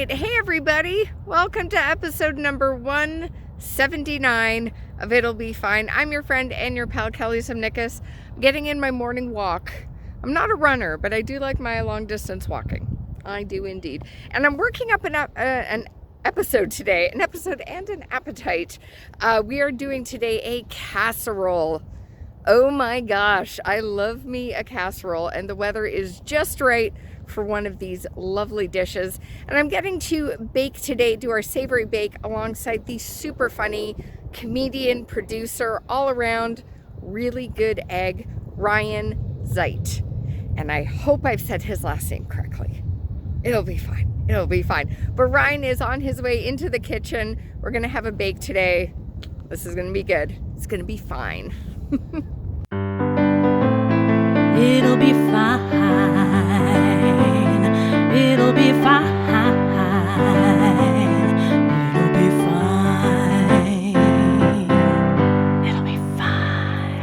right. Hey, everybody. Welcome to episode number 179 of It'll Be Fine. I'm your friend and your pal, Kelly Simnicus. I'm getting in my morning walk. I'm not a runner, but I do like my long distance walking. I do indeed. And I'm working up an episode today, an episode and an appetite. We are doing today a casserole. Oh my gosh, I love me a casserole, and the weather is just right for one of these lovely dishes. And I'm getting to bake today, do our savory bake alongside the super funny comedian, producer, all around really good egg, Ryan Zeitz. And I hope I've said his last name correctly. It'll be fine. It'll be fine. But Ryan is on his way into the kitchen. We're gonna have a bake today. This is gonna be good. It's gonna be fine. It'll be fine. It'll be fine. It'll be fine. It'll be fine.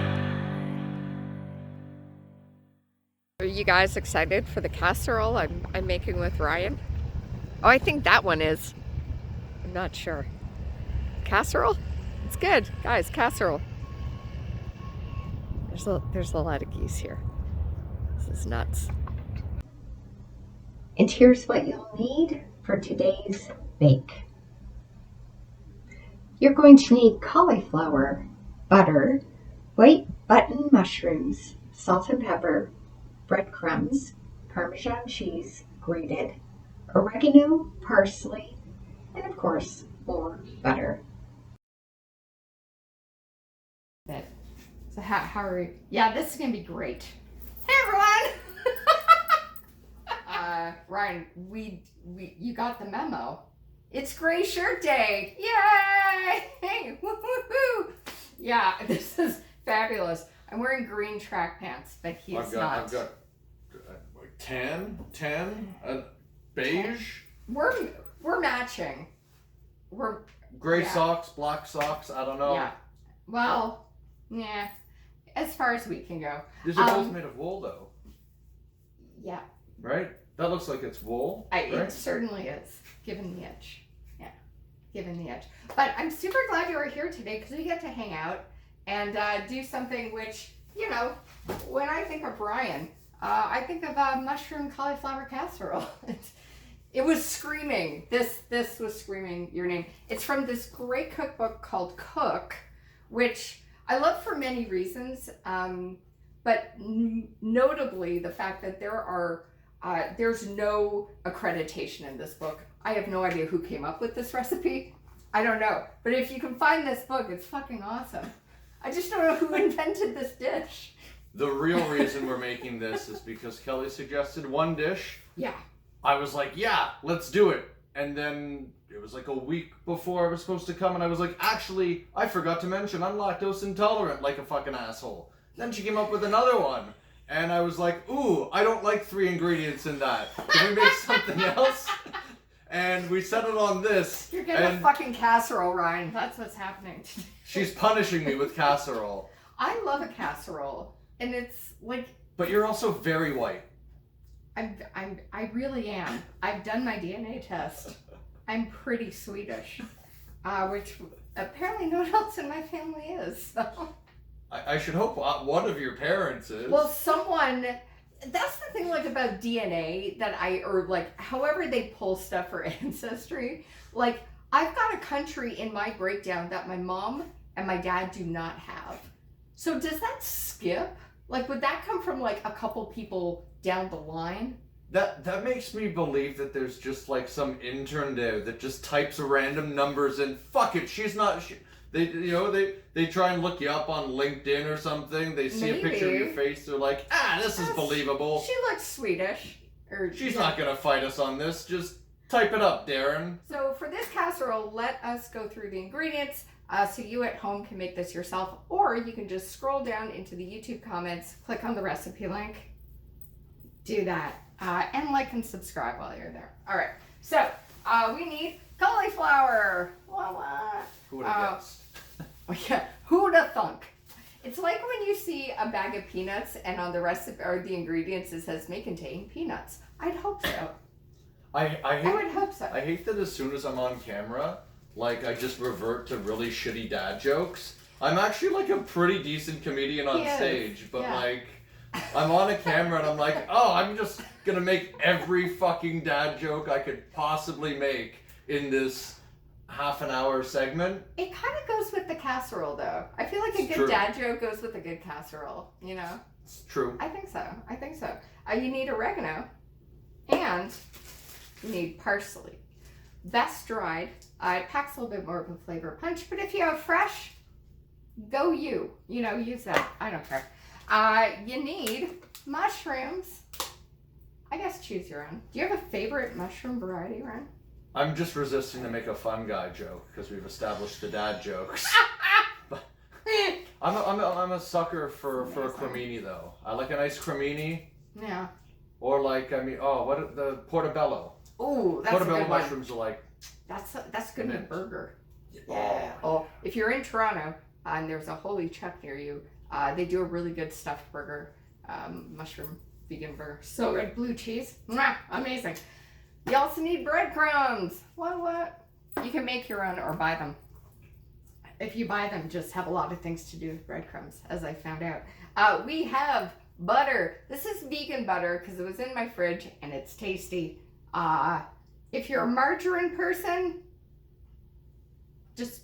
Are you guys excited for the casserole I'm making with Ryan? Oh, I think that one is. I'm not sure. Casserole? It's good. Guys, casserole. There's a lot of geese here. This is nuts. And here's what you'll need for today's bake. You're going to need cauliflower, butter, white button mushrooms, salt and pepper, breadcrumbs, Parmesan cheese grated, oregano, parsley, and of course, more butter. So how are we? Yeah, this is gonna be great. Hey everyone! Ryan, you got the memo. It's Gray Shirt Day! Yay! Hey, woo-hoo-hoo! Yeah, this is fabulous. I'm wearing green track pants, but he's not. I've got tan, beige. We're matching. We're gray socks, black socks. I don't know. Yeah. Well, yeah. As far as we can go. These are both made of wool, though. Yeah. Right? That looks like it's wool. Right? It certainly is, given the edge. Yeah, given the edge. But I'm super glad you are here today because we get to hang out and do something which, you know, when I think of Ryan, I think of mushroom cauliflower casserole. It was screaming. This was screaming your name. It's from this great cookbook called Cook, which I love for many reasons, but notably the fact that there's no accreditation in this book. I have no idea who came up with this recipe. I don't know. But if you can find this book, it's fucking awesome. I just don't know who invented this dish. The real reason we're making this is because Kelly suggested one dish. Yeah. I was like, yeah, let's do it. And then it was like a week before I was supposed to come, and I was like, actually, I forgot to mention I'm lactose intolerant like a fucking asshole. Then she came up with another one, and I was like, ooh, I don't like 3 ingredients in that. Can we make something else? And we settled on this. You're getting a fucking casserole, Ryan. That's what's happening today. She's punishing me with casserole. I love a casserole, and it's like. But you're also very white. I really am. I've done my DNA test. I'm pretty Swedish, which apparently no one else in my family is. So. I should hope one of your parents is. Well, someone. That's the thing, like about DNA or like however they pull stuff for ancestry. Like I've got a country in my breakdown that my mom and my dad do not have. So does that skip? Like, would that come from like a couple people down the line? That makes me believe that there's just like some intern there that just types random numbers in. Fuck it, she's not. They try and look you up on LinkedIn or something. They see a picture of your face. They're like, this is believable. She looks Swedish. She's not gonna fight us on this. Just type it up, Darren. So for this casserole, let us go through the ingredients. So you at home can make this yourself, or you can just scroll down into the YouTube comments, click on the recipe link, do that, and like and subscribe while you're there. All right, so we need cauliflower. Who would have guessed? Yeah, who'd have thunk? It's like when you see a bag of peanuts and on the recipe or the ingredients it says may contain peanuts. I'd hope so. I hate, would hope so. I hate that as soon as I'm on camera, like I just revert to really shitty dad jokes. I'm actually like a pretty decent comedian on stage, but like I'm on a camera and I'm like, oh, I'm just gonna make every fucking dad joke I could possibly make in this half an hour segment. It kind of goes with the casserole, though. I feel like a good dad joke goes with a good casserole, you know? It's true. I think so. You need oregano, and you need parsley. Best dried. It packs a little bit more of a flavor punch, but if you have fresh, go you. You know, use that. I don't care. You need mushrooms. I guess choose your own. Do you have a favorite mushroom variety, Ryan? I'm just resisting to make a fun guy joke because we've established the dad jokes. I'm a sucker for a cremini though. I like a nice cremini. Yeah. Or like the portobello. Ooh, that's portobello a good one. mushrooms are like. That's good in a burger. Yeah. Oh, if you're in Toronto and there's a Holy Chuck near you, they do a really good stuffed burger, mushroom vegan burger. So good. Blue cheese. Mwah, amazing. You also need breadcrumbs. What? You can make your own or buy them. If you buy them, just have a lot of things to do with breadcrumbs, as I found out. We have butter. This is vegan butter because it was in my fridge and it's tasty. If you're a margarine person, just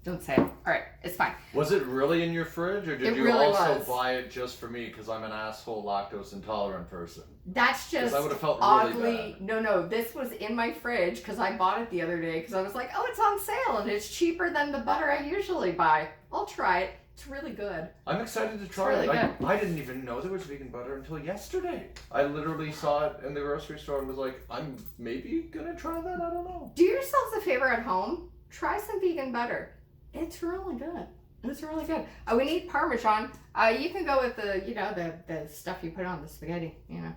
don't say it. All right, it's fine. Was it really in your fridge, or did you really also was. buy it just for me because I'm an asshole lactose intolerant person? That's just I would have felt oddly. really bad. No, this was in my fridge because I bought it the other day because I was like, oh, it's on sale and it's cheaper than the butter I usually buy. I'll try it. It's really good. I'm excited to try really it. I didn't even know there was vegan butter until yesterday. I literally saw it in the grocery store and was like, I'm maybe gonna try that. I don't know. Do yourselves a favor at home. Try some vegan butter. It's really good. It's really good. We need Parmesan. You can go with the stuff you put on the spaghetti, you know.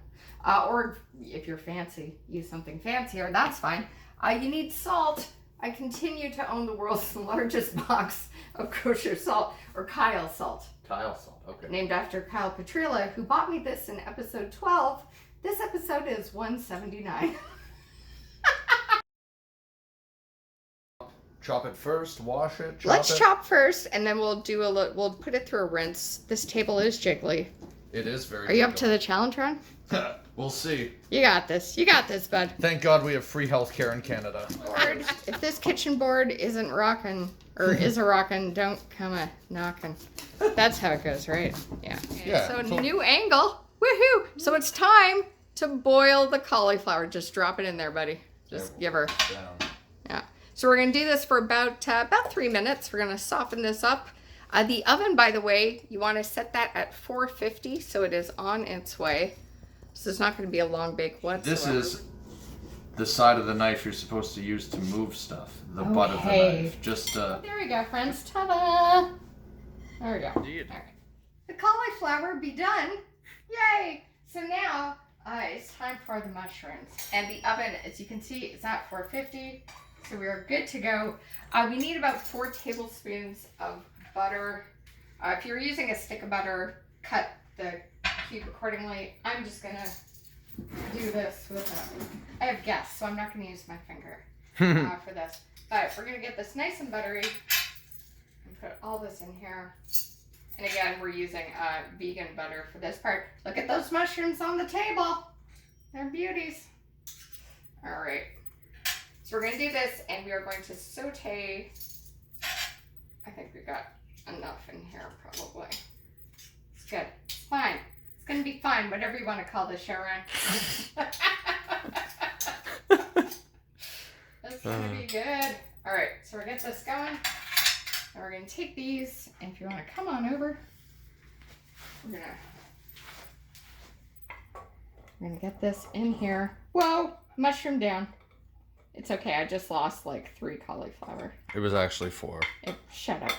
Or if you're fancy, use something fancier. That's fine. You need salt. I continue to own the world's largest box of kosher salt, or Kyle salt. Kyle salt, okay. Named after Kyle Petrilla, who bought me this in episode 12. This episode is 179. Chop it first, wash it, Let's chop first, and then we'll put it through a rinse. This table is jiggly. It is very Are you up to the challenge, Ron? We'll see. You got this, bud. Thank God we have free healthcare in Canada. Lord, if this kitchen board isn't rocking, or is a rocking, don't come a knocking. That's how it goes, right? Yeah. So new angle. Woohoo! So it's time to boil the cauliflower. Just drop it in there, buddy. Just give her. Down. Yeah. So we're gonna do this for about 3 minutes. We're gonna soften this up. The oven, by the way, you want to set that at 450 so it is on its way. So it's not going to be a long bake whatsoever. This is the side of the knife you're supposed to use to move stuff. The butt of the knife. Just There we go, friends. Ta-da! There we go. Indeed. All right. The cauliflower be done. Yay! So now it's time for the mushrooms. And the oven, as you can see, is at 450. So we are good to go. We need about 4 tablespoons of butter. If you're using a stick of butter, cut the cube accordingly. I'm just gonna do this with I have guests, so I'm not gonna use my finger for this. But we're gonna get this nice and buttery and put all this in here. And again, we're using vegan butter for this part. Look at those mushrooms on the table. They're beauties. All right. So we're gonna do this, and we are going to saute. I think we got enough in here, probably. It's good. It's fine. It's gonna be fine, whatever you want to call this, Sharon. It's gonna be good. All right, so we're gonna get this going, and we're gonna take these. And if you want to come on over, we're gonna get this in here. Whoa, mushroom down. It's okay. I just lost like 3 cauliflower. It was actually 4. Shut up.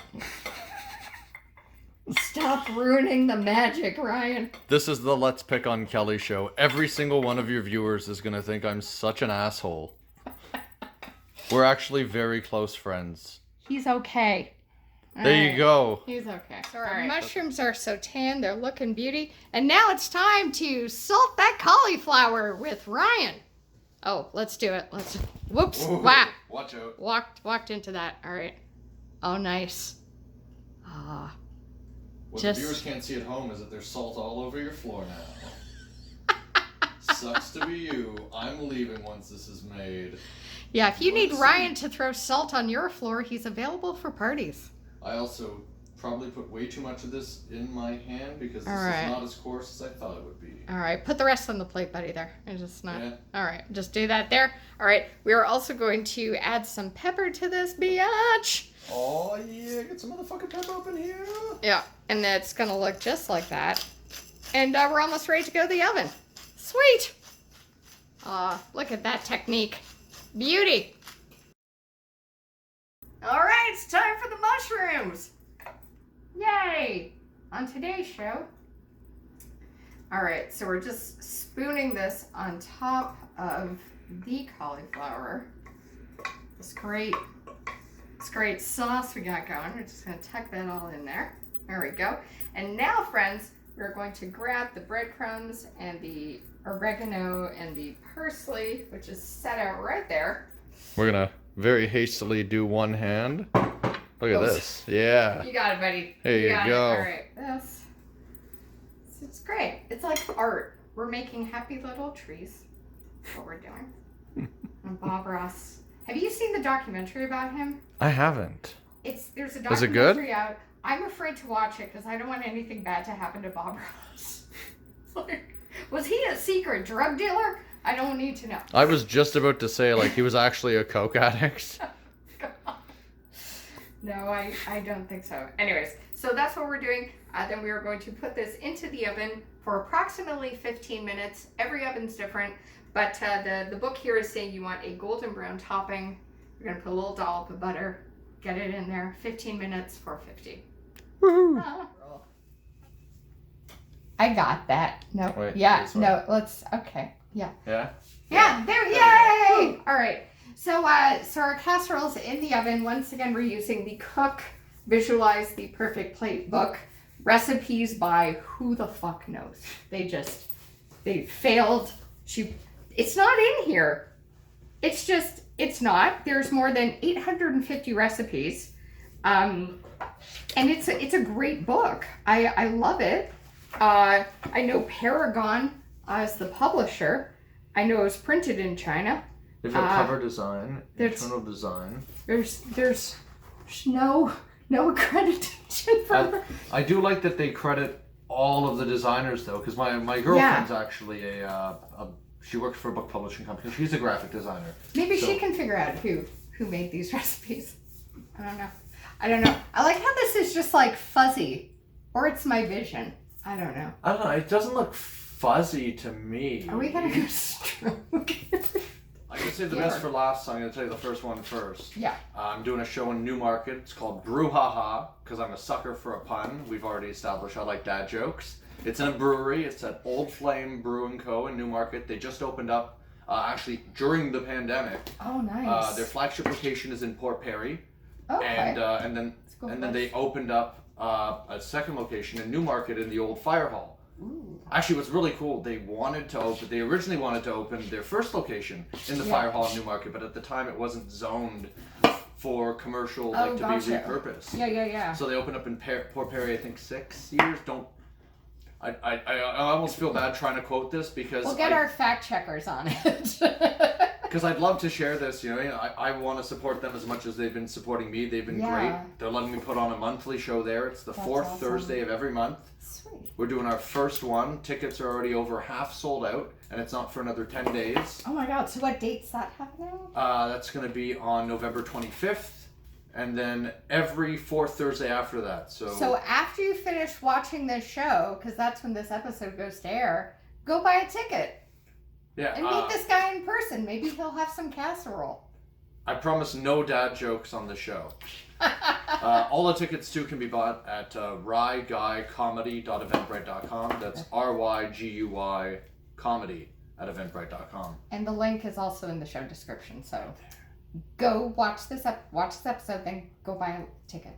Stop ruining the magic, Ryan. This is the Let's Pick on Kelly show. Every single one of your viewers is going to think I'm such an asshole. We're actually very close friends. He's okay. There you go. He's okay. So our mushrooms are sauteing. They're looking beauty. And now it's time to salt that cauliflower with Ryan. Oh, let's do it. Whoops. Ooh, Wow. Watch out. Walked into that. All right. Oh, nice. Ah. What Just- the viewers can't see at home is that there's salt all over your floor now. Sucks to be you. I'm leaving once this is made. Yeah, if you need Let's Ryan to throw salt on your floor, he's available for parties. I also probably put way too much of this in my hand because this Alright. is not as coarse as I thought it would be. All right, put the rest on the plate, buddy, there. It's just not. Yeah. All right, just do that there. All right, we are also going to add some pepper to this biatch. Oh yeah, get some motherfucking pepper up in here. Yeah, and it's going to look just like that. And we're almost ready to go to the oven. Sweet. Look at that technique. Beauty. All right, it's time for the mushrooms. Yay! On today's show. All right, so we're just spooning this on top of the cauliflower. This great sauce we got going. We're just gonna tuck that all in there. There we go. And now, friends, we're going to grab the breadcrumbs and the oregano and the parsley, which is set out right there. We're gonna very hastily do one hand. Look at this. Yeah. You got it, buddy. There you got go. It. All right, it's great. It's like art. We're making happy little trees. That's what we're doing. And Bob Ross. Have you seen the documentary about him? I haven't. There's a Is it good? documentary out. I'm afraid to watch it because I don't want anything bad to happen to Bob Ross. Like, was he a secret drug dealer? I don't need to know. I was just about to say like he was actually a coke addict. No, I don't think so. Anyways, so that's what we're doing. Then we are going to put this into the oven for approximately 15 minutes. Every oven's different, but the book here is saying you want a golden brown topping. You're going to put a little dollop of butter, get it in there, 15 minutes, 450. Woohoo! I got that. No, Wait, yeah, this one. no, let's, okay, yeah. Yeah? Yeah, there, yay! All right, so our casserole's in the oven. Once again, we're using the Cook Visualize the Perfect Plate book. Recipes by who the fuck knows. They failed. It's not in here. It's not. There's more than 850 recipes. And it's a great book. I love it. I know Paragon is the publisher. I know it was printed in China. They've got cover design, there's- internal design. There's no accreditation for I do like that they credit all of the designers though, because my girlfriend's actually she works for a book publishing company. She's a graphic designer. Maybe So- she can figure out who made these recipes. I don't know. I like how this is just like fuzzy, or it's my vision. I don't know. I don't know. It doesn't look fuzzy to me. Are we gonna go stroke? I can save the best for last, so I'm going to tell you the first one first. Yeah. I'm doing a show in Newmarket. It's called Brouhaha, because I'm a sucker for a pun. We've already established I like dad jokes. It's in a brewery. It's at Old Flame Brew & Co. in Newmarket. They just opened up, actually, during the pandemic. Oh, nice. Their flagship location is in Port Perry. Okay. And then cool and then place. they opened up a second location in Newmarket in the old fire hall. Ooh. Actually, what's really cool, they originally wanted to open their first location in the fire hall in Newmarket, but at the time it wasn't zoned for commercial, to be repurposed. Yeah. So they opened up in Port Perry, I think 6 years. I almost feel bad trying to quote this because We'll get our fact checkers on it. because I'd love to share this. I want to support them as much as they've been supporting me. They've been great. They're letting me put on a monthly show there. It's the fourth awesome. Thursday of every month. Sweet. We're doing our first one. Tickets are already over half sold out, and it's not for another 10 days. Oh my god, so what date's that happening? That's going to be on November 25th, and then every fourth Thursday after that. So after you finish watching this show, because that's when this episode goes to air, go buy a ticket yeah, and meet this guy in person. Maybe he'll have some casserole. I promise no dad jokes on the show. All the tickets too can be bought at ryguycomedy.eventbrite.com. That's RYGUY comedy@eventbrite.com. And the link is also in the show description. So go watch this episode, then go buy a ticket.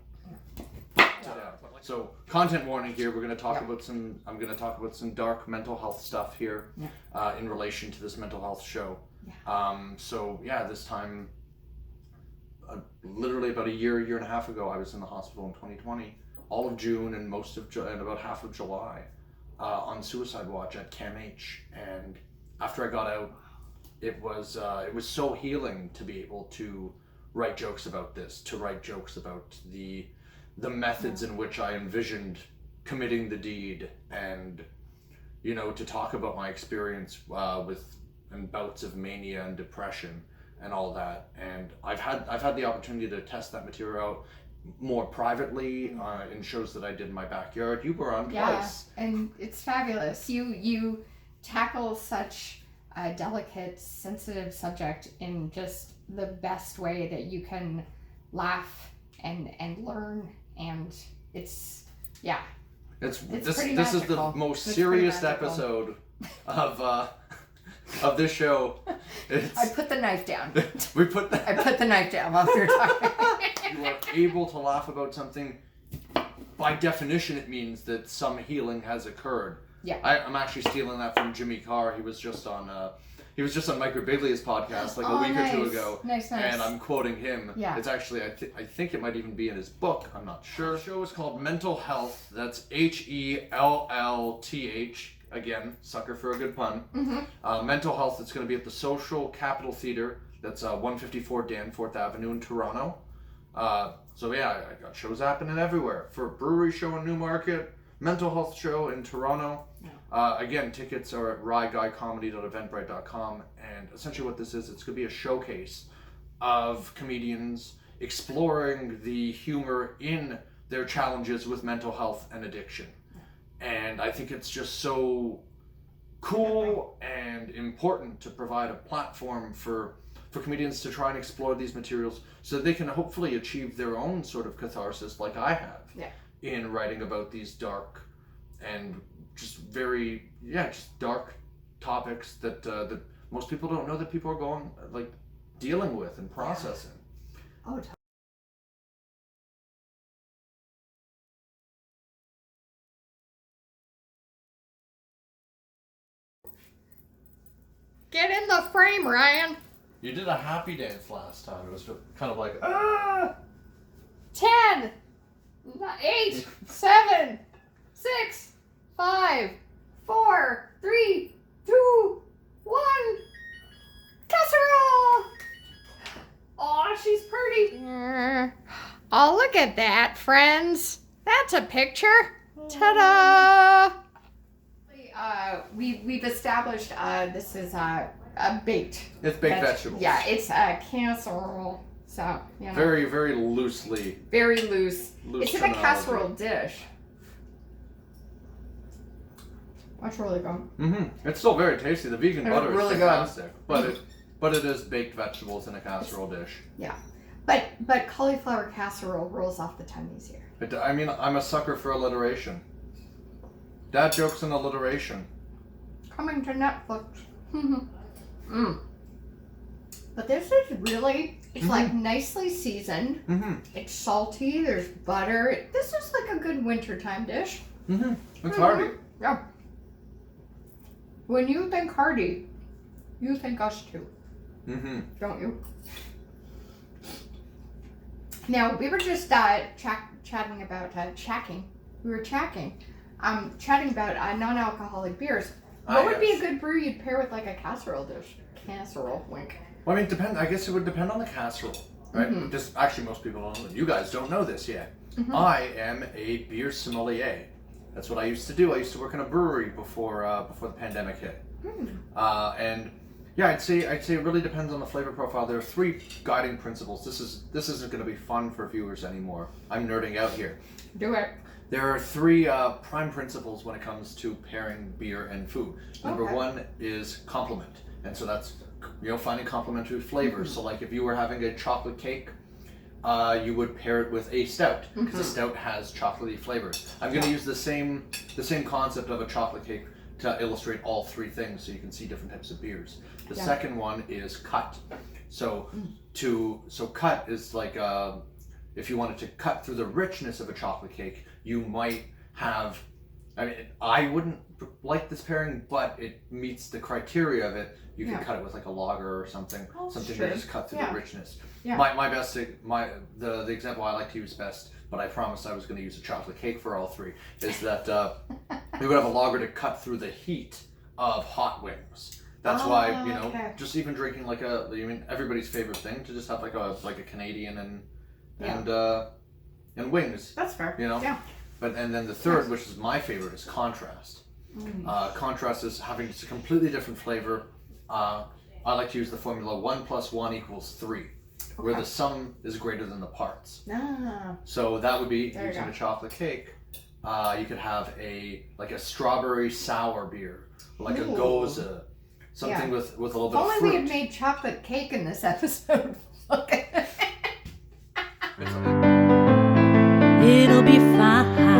So content warning here. We're going to talk about I'm going to talk about some dark mental health stuff here in relation to this mental health show. So yeah, this time, literally about a year and a half ago, I was in the hospital in 2020, all of June and most of and about half of July, on suicide watch at CAMH. And after I got out, it was so healing to be able to write jokes about this, to write jokes about the methods in which I envisioned committing the deed, and to talk about my experience with and bouts of mania and depression and all that. And I've had the opportunity to test that material out more privately in shows that I did in my backyard. You were on twice. And it's fabulous. You tackle such a delicate, sensitive subject in just the best way that you can laugh and learn, and it's this pretty is the magical. most It's serious pretty magical. episode of this show. I put the knife down. We put that. I put the knife down while we were talking. You are able to laugh about something. By definition, it means that some healing has occurred. Yeah. I'm actually stealing that from Jimmy Carr. He was just on Mike Birbiglia's podcast like a week or two ago. Nice. And I'm quoting him. Yeah. It's actually, I think it might even be in his book. I'm not sure. The show is called Mental Health. That's HELLTH. Again, sucker for a good pun. Mm-hmm. Mental Health. It's going to be at the Social Capital Theatre. That's 154 Danforth Avenue in Toronto. So yeah, I got shows happening everywhere. For a brewery show in Newmarket, mental health show in Toronto. Again, tickets are at ryguycomedy.eventbrite.com. And essentially what this is, it's going to be a showcase of comedians exploring the humor in their challenges with mental health and addiction. And I think it's just so cool and important to provide a platform for comedians to try and explore these materials so that they can hopefully achieve their own sort of catharsis like I have in writing about these dark and just very, just dark topics that most people don't know that people are dealing with and processing. Oh, get in the frame, Ryan. You did a happy dance last time. It was kind of like, 10, 8, 7, 6, 5, 4, 3, 2, 1. Casserole! Oh, she's pretty. Oh, look at that, friends. That's a picture. Ta-da! We've established this is a baked. It's baked vegetables. Yeah, it's a casserole. So, Very, very loosely. very loose. It's in a terminology. casserole dish. That's really good. It's still very tasty. The vegan It's butter really is good. fantastic, but it is baked vegetables in a casserole dish. Yeah, but cauliflower casserole rolls off the tongue easier. I'm a sucker for alliteration. Dad jokes and alliteration. Coming to Netflix. But this is really, it's like nicely seasoned. It's salty. There's butter. This is like a good wintertime dish. It's hearty. Yeah. When you think hearty, you think us too, don't you? Now, we were just chatting about chatting. We were chatting about non-alcoholic beers. What would be a good brew you'd pair with like a casserole dish? Casserole, wink. Well, I mean, I guess it would depend on the casserole, right? Just actually, most people don't know. You guys don't know this yet. I am a beer sommelier. That's what I used to do. I used to work in a brewery before the pandemic hit. And yeah, I'd say it really depends on the flavor profile. There are 3 guiding principles. This isn't going to be fun for viewers anymore. I'm nerding out here. Do it. There are 3 prime principles when it comes to pairing beer and food. Number 1 is complement, and so that's finding complementary flavors. So like if you were having a chocolate cake, you would pair it with a stout because a stout has chocolatey flavors. I'm going to use the same concept of a chocolate cake to illustrate all 3 things, so you can see different types of beers. The second one is cut. So cut is like if you wanted to cut through the richness of a chocolate cake, you might have. I mean, I wouldn't like this pairing, but it meets the criteria of it. you can cut it with like a lager or something, something true. to just cut through the richness. Yeah. The example I like to use best, but I promised I was going to use a chocolate cake for all three, is that we would have a lager to cut through the heat of hot wings. That's why, you know, just even drinking like everybody's favorite thing to just have like a Canadian and wings. That's fair. You know? Yeah. And then the third, which is my favorite, is contrast. Contrast is having just a completely different flavor. I like to use the formula 1 + 1 = 3, where the sum is greater than the parts. So that would be using a chocolate cake. You could have a strawberry sour beer, like a goza, something with a little bit of fruit. If only we had made chocolate cake in this episode. Okay. It'll be fine.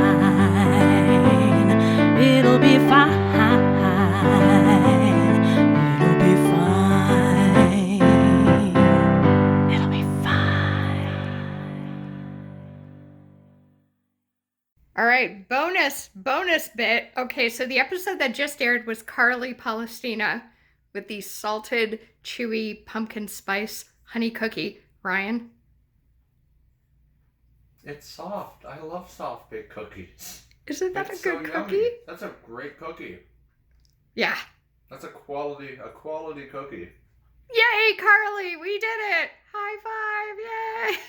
It'll be fine. It'll be fine. It'll be fine. All right, bonus bit. Okay, so the episode that just aired was Carly Palestina with the salted, chewy pumpkin spice honey cookie. Ryan? It's soft. I love soft baked cookies. Isn't that It's a good so cookie? yummy. That's a great cookie. Yeah. That's a quality cookie. Yay, Carly! We did it! High five! Yay!